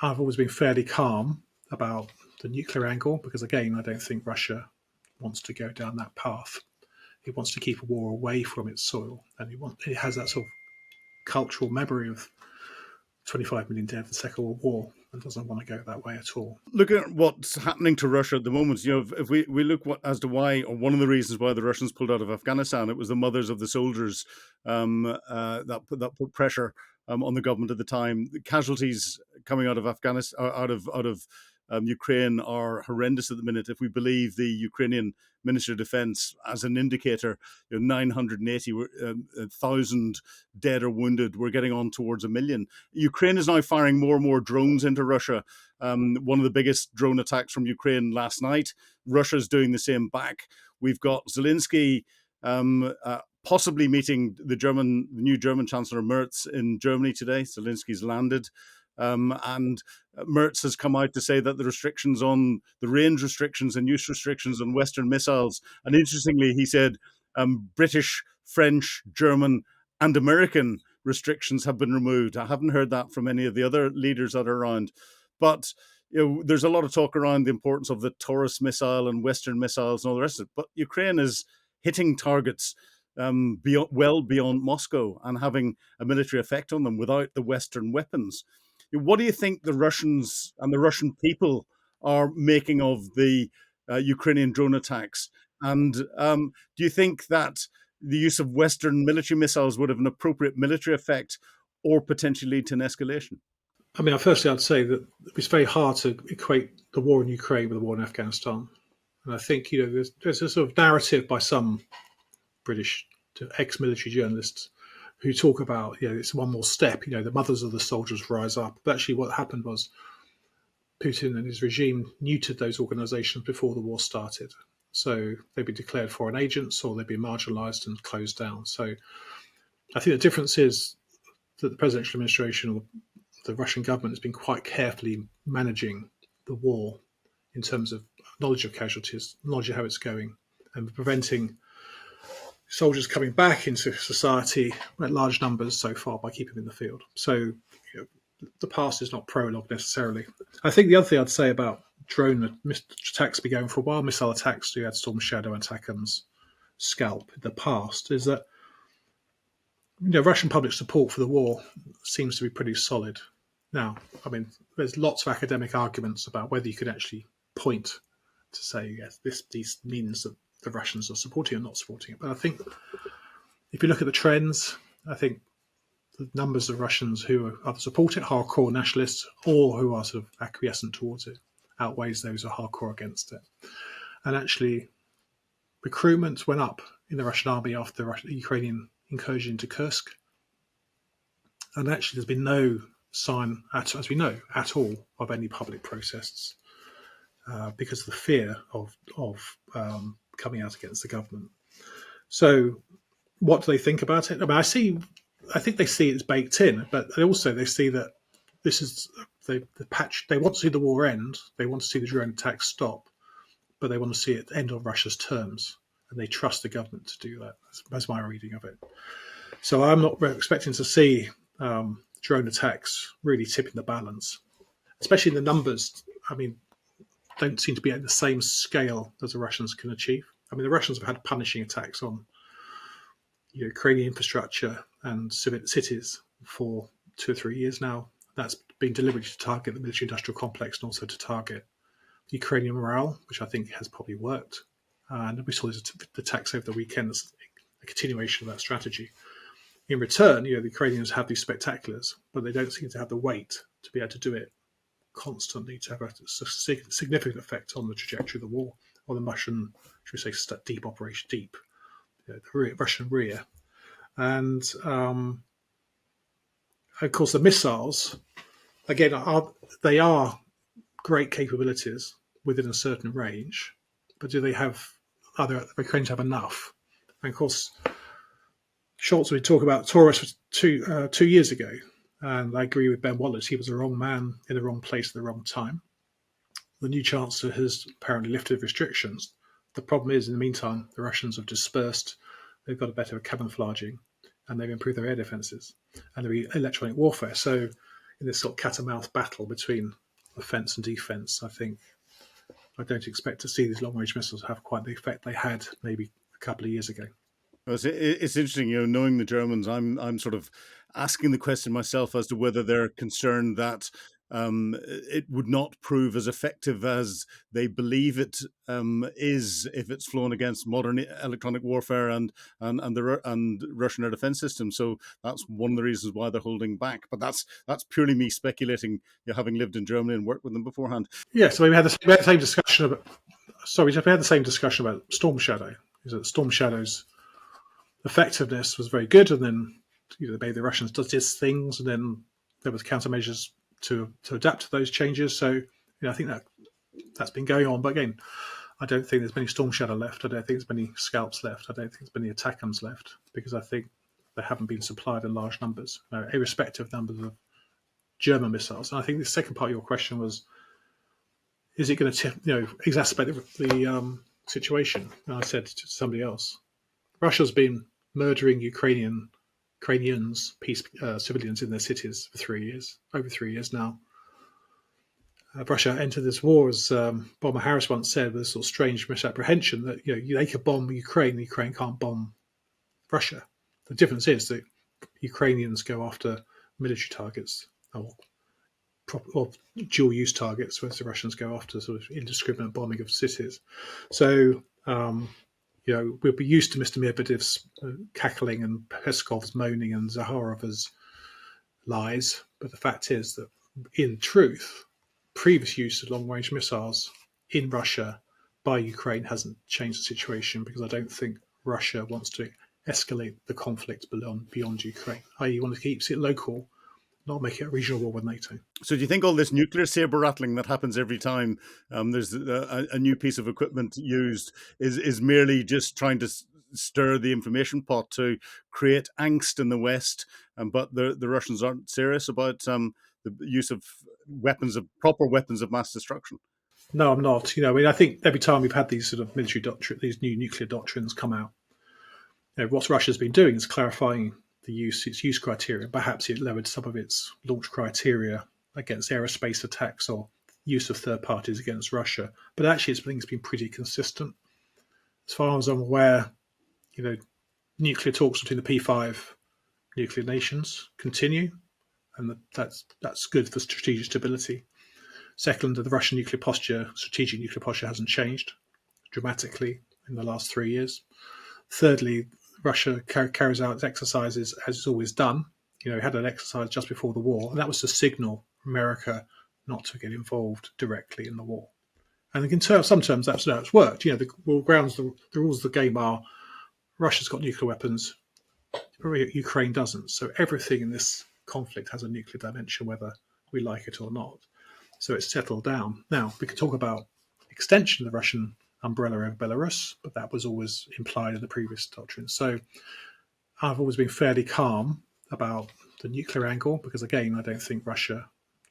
I've always been fairly calm about the nuclear angle because, again, I don't think Russia wants to go down that path. It wants to keep a war away from its soil, and it has that sort of cultural memory of 25 million dead in the Second World War and doesn't want to go that way at all. Looking at what's happening to Russia at the moment, if we look as to why, or one of the reasons why the Russians pulled out of Afghanistan, it was the mothers of the soldiers that put pressure on the government at the time. The casualties coming out of Afghanistan, out of Ukraine, are horrendous at the minute. If we believe the Ukrainian Ministry of Defense as an indicator, 980,000 dead or wounded. We're getting on towards 1 million. Ukraine is now firing more and more drones into Russia. One of the biggest drone attacks from Ukraine last night. Russia's doing the same back. We've got Zelensky possibly meeting the new German Chancellor Merz in Germany today. Zelensky's landed. And Merz has come out to say that the restrictions on the range restrictions and use restrictions on Western missiles, and interestingly, he said British, French, German, and American restrictions have been removed. I haven't heard that from any of the other leaders that are around, but there's a lot of talk around the importance of the Taurus missile and Western missiles and all the rest of it. But Ukraine is hitting targets well beyond Moscow and having a military effect on them without the Western weapons. What do you think the Russians and the Russian people are making of the Ukrainian drone attacks? And do you think that the use of Western military missiles would have an appropriate military effect or potentially lead to an escalation? I mean, firstly, I'd say that it's very hard to equate the war in Ukraine with the war in Afghanistan. And I think, there's a sort of narrative by some British ex-military journalists who talk about, it's one more step, the mothers of the soldiers rise up. But actually what happened was Putin and his regime neutered those organizations before the war started. So they'd been declared foreign agents or they'd been marginalized and closed down. So I think the difference is that the presidential administration or the Russian government has been quite carefully managing the war in terms of knowledge of casualties, knowledge of how it's going, and preventing soldiers coming back into society at large numbers so far by keeping them in the field. So the past is not prologue necessarily. I think the other thing I'd say about drone attacks be going for a while, missile attacks, you had Storm Shadow and ATACMS, Scalp in the past, is that Russian public support for the war seems to be pretty solid. Now, I mean, there's lots of academic arguments about whether you could actually point to say, yes, these means that the Russians are supporting or not supporting it. But I think if you look at the trends, I think the numbers of Russians who are either support it, hardcore nationalists, or who are sort of acquiescent towards it, outweighs those who are hardcore against it. And actually, recruitment went up in the Russian army after the Ukrainian incursion into Kursk. And actually, there's been no sign, as we know, at all of any public protests because of the fear of coming out against the government. So what do they think about it? I mean, I think they see it as baked in, but also they see that this is the patch. They want to see the war end. They want to see the drone attacks stop, but they want to see it end on Russia's terms, and they trust the government to do that. That's my reading of it. So I'm not expecting to see drone attacks really tipping the balance, especially the numbers. I mean, don't seem to be at the same scale as the Russians can achieve. I mean, the Russians have had punishing attacks on Ukrainian infrastructure and cities for 2 or 3 years now. That's been deliberately to target the military-industrial complex and also to target Ukrainian morale, which I think has probably worked. And we saw the attacks over the weekend as a continuation of that strategy. In return, the Ukrainians have these spectaculars, but they don't seem to have the weight to be able to do it constantly to have a significant effect on the trajectory of the war, or the Russian, should we say, deep operation, the Russian rear. And of course, the missiles, again, they are great capabilities within a certain range, but do they have, are the Ukrainians have enough? And of course, Scholz, we talk about Taurus 2 years ago, and I agree with Ben Wallace. He was the wrong man in the wrong place at the wrong time. The new chancellor has apparently lifted restrictions. The problem is, in the meantime, the Russians have dispersed. They've got a better camouflaging, and they've improved their air defences and their electronic warfare. So in this sort of cat and mouse battle between offence and defence. I don't expect to see these long range missiles have quite the effect they had maybe a couple of years ago. Well, it's interesting, knowing the Germans. I'm sort of asking the question myself as to whether they're concerned that it would not prove as effective as they believe it is if it's flown against modern electronic warfare and Russian air defense systems. So that's one of the reasons why they're holding back. But that's purely me speculating, having lived in Germany and worked with them beforehand. Yeah, so we had the same discussion about. Sorry, we had the same discussion about Storm Shadow. Is that Storm Shadow's effectiveness was very good, and then maybe the Russians did these things, and then there was countermeasures to adapt to those changes. So I think that's been going on. But again, I don't think there's many Storm Shadow left. I don't think there's many Scalps left. I don't think there's many Attackams left, because I think they haven't been supplied in large numbers, irrespective numbers of German missiles. And I think the second part of your question was, is it going to exacerbate the situation? And I said to somebody else, Russia's been murdering Ukrainians, civilians in their cities for 3 years, over 3 years now. Russia entered this war, as Bomber Harris once said, with a sort of strange misapprehension that they could bomb Ukraine, Ukraine can't bomb Russia. The difference is that Ukrainians go after military targets or dual-use targets, whereas the Russians go after sort of indiscriminate bombing of cities. So we'll be used to Mr. Medvedev's cackling and Peskov's moaning and Zakharov's lies, but the fact is that, in truth, previous use of long-range missiles in Russia by Ukraine hasn't changed the situation, because I don't think Russia wants to escalate the conflict beyond Ukraine. I.e., want to keep it local, not make it a regional war with NATO. So do you think all this nuclear sabre rattling that happens every time there's a new piece of equipment used is merely just trying to stir the information pot to create angst in the West, but the Russians aren't serious about the use of proper weapons of mass destruction? No, I'm not. I think every time we've had these sort of military doctrine, these new nuclear doctrines come out, what Russia's been doing is clarifying its use criteria. Perhaps it lowered some of its launch criteria against aerospace attacks or use of third parties against Russia. But actually, it's been pretty consistent. As far as I'm aware, nuclear talks between the P5 nuclear nations continue, and that's good for strategic stability. Second, the Russian strategic nuclear posture hasn't changed dramatically in the last 3 years. Thirdly, Russia carries out its exercises as it's always done. It had an exercise just before the war, and that was to signal America not to get involved directly in the war. And in some terms, that's how it's worked. The rules of the game are Russia's got nuclear weapons, Ukraine doesn't. So everything in this conflict has a nuclear dimension, whether we like it or not. So it's settled down. Now, we could talk about extension of the Russian umbrella over Belarus, but that was always implied in the previous doctrine. So I've always been fairly calm about the nuclear angle, because, again, I don't think Russia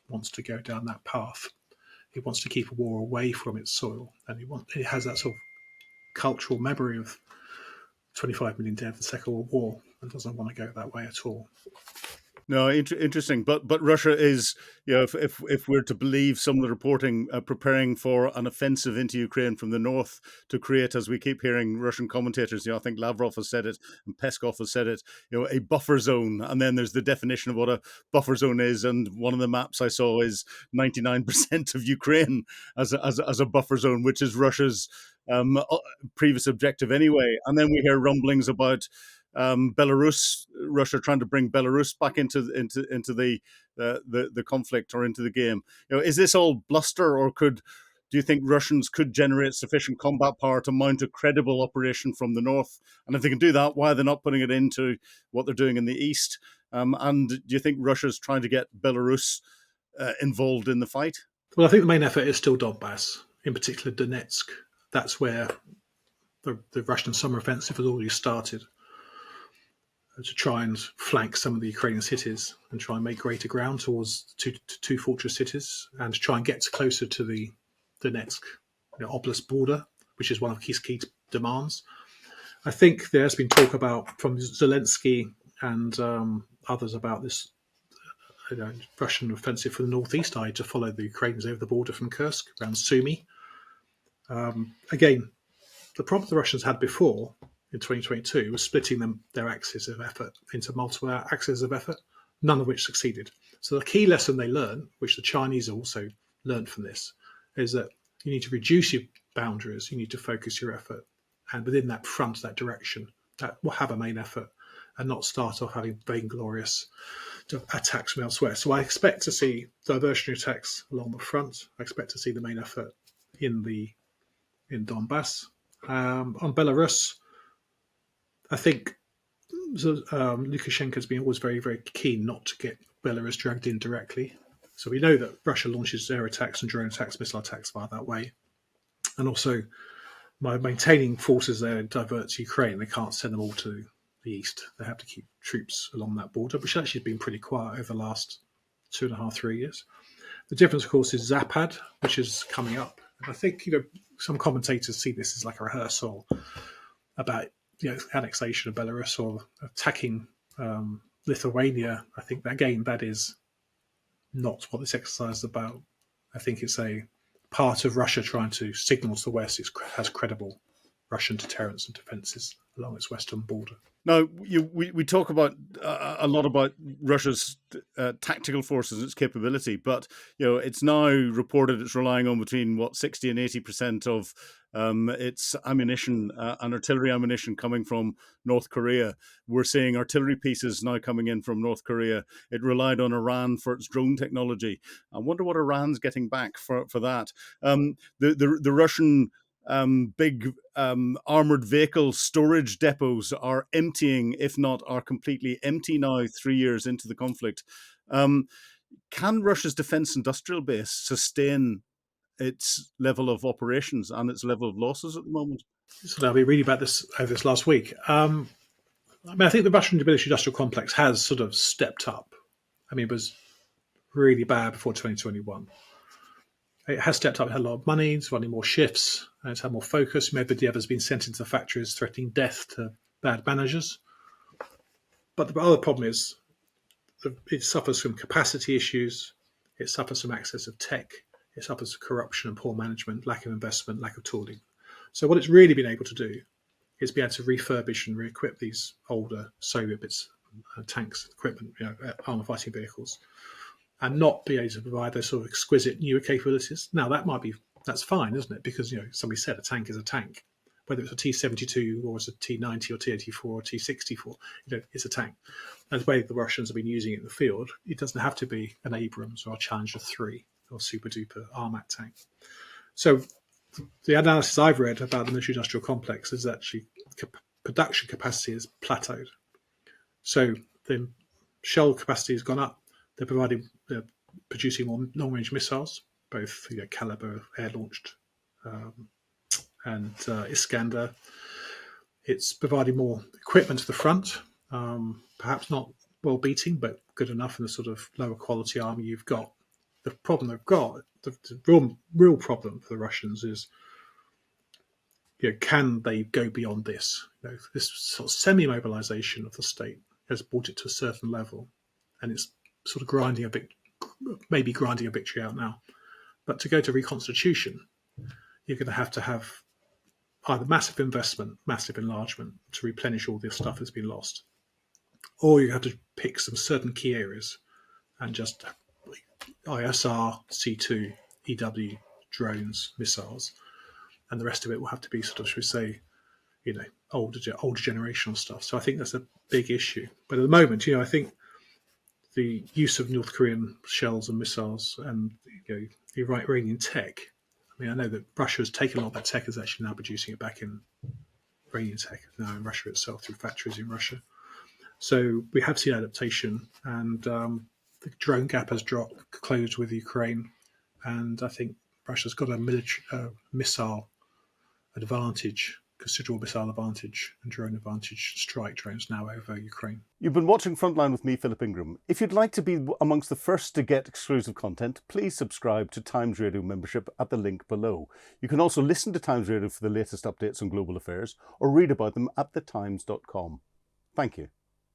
wants to go down that path. It wants to keep a war away from its soil, and it has that sort of cultural memory of 25 million dead in the Second World War, and doesn't want to go that way at all. No, interesting. But Russia is, if we're to believe some of the reporting, preparing for an offensive into Ukraine from the north to create, as we keep hearing Russian commentators, I think Lavrov has said it and Peskov has said it, a buffer zone. And then there's the definition of what a buffer zone is. And one of the maps I saw is 99% of Ukraine as a buffer zone, which is Russia's previous objective anyway. And then we hear rumblings about Belarus, Russia trying to bring Belarus back into the conflict or into the game. Is this all bluster, or do you think Russians could generate sufficient combat power to mount a credible operation from the north? And if they can do that, why are they not putting it into what they're doing in the east? And do you think Russia's trying to get Belarus involved in the fight? Well, I think the main effort is still Donbass, in particular Donetsk. That's where the Russian summer offensive has already started, to try and flank some of the Ukrainian cities and try and make greater ground towards two fortress cities, and to try and get closer to the Donetsk Oblast border, which is one of his key demands. I think there's been talk from Zelensky and others about this Russian offensive from the northeast eye to follow the Ukrainians over the border from Kursk around Sumy. Again, the problem the Russians had before in 2022 was splitting their axes of effort into multiple axes of effort, none of which succeeded. So the key lesson they learned, which the Chinese also learned from this, is that you need to reduce your boundaries, you need to focus your effort, and within that front, that direction, that will have a main effort, and not start off having vainglorious attacks from elsewhere. So I expect to see diversionary attacks along the front. I expect to see the main effort in Donbass. On Belarus, I think Lukashenko has been always very, very keen not to get Belarus dragged in directly. So we know that Russia launches air attacks and drone attacks, missile attacks via that way. And also, by maintaining forces there diverts Ukraine. They can't send them all to the east. They have to keep troops along that border, which actually has been pretty quiet over the last 2.5, 3 years. The difference, of course, is Zapad, which is coming up. And I think some commentators see this as like a rehearsal about annexation of Belarus or attacking Lithuania. I think that is not what this exercise is about. I think it's a part of Russia trying to signal to the West it has credible Russian deterrence and defences along its western border. Now, we talk about a lot about Russia's tactical forces and its capability, but it's now reported it's relying on between 60 and 80% of its ammunition and artillery ammunition coming from North Korea. We're seeing artillery pieces now coming in from North Korea. It relied on Iran for its drone technology. I wonder what Iran's getting back for that. The Russian big armored vehicle storage depots are emptying, if not are completely empty now, 3 years into the conflict. Can Russia's defense industrial base sustain its level of operations and its level of losses at the moment? So I've been reading about this over this last week. I think the Russian military industrial complex has sort of stepped up. It was really bad before 2021. It has stepped up. It had a lot of money. It's running more shifts. And it's had more focus. Medvedev has been sent into the factories threatening death to bad managers. But the other problem is it suffers from capacity issues. It suffers from access of tech. It suffers from corruption and poor management, lack of investment, lack of tooling. So what it's really been able to do is be able to refurbish and re-equip these older Soviet bits, tanks, equipment, armor fighting vehicles, and not be able to provide those sort of exquisite newer capabilities. Now, that's fine, isn't it? Because, somebody said a tank is a tank. Whether it's a T-72 or it's a T-90 or T-84 or T-64, it's a tank. And the way the Russians have been using it in the field, it doesn't have to be an Abrams or a Challenger 3 or super-duper Armat tank. So the analysis I've read about the military-industrial complex is actually production capacity has plateaued. So the shell capacity has gone up. They're producing more long-range missiles, both Caliber air-launched and Iskander. It's providing more equipment to the front, perhaps not well-beating, but good enough in the sort of lower quality army you've got. The problem they've got, the real problem for the Russians is, can they go beyond this? This sort of semi-mobilization of the state has brought it to a certain level, and it's sort of maybe grinding a victory out now. But to go to reconstitution, you're going to have either massive investment, massive enlargement to replenish all this stuff that's been lost, or you have to pick some certain key areas and just ISR, C2, EW, drones, missiles, and the rest of it will have to be sort of, should we say, older generational stuff. So I think that's a big issue. But at the moment, I think the use of North Korean shells and missiles and the Iranian tech. I know that Russia has taken a lot of that tech, is actually now producing it back in Iranian tech, now in Russia itself through factories in Russia. So we have seen adaptation, and the drone gap has closed with Ukraine, and I think Russia's got a missile advantage, considerable missile advantage and drone advantage, strike drones now over Ukraine. You've been watching Frontline with me, Philip Ingram. If you'd like to be amongst the first to get exclusive content, please subscribe to Times Radio membership at the link below. You can also listen to Times Radio for the latest updates on global affairs or read about them at thetimes.com. Thank you.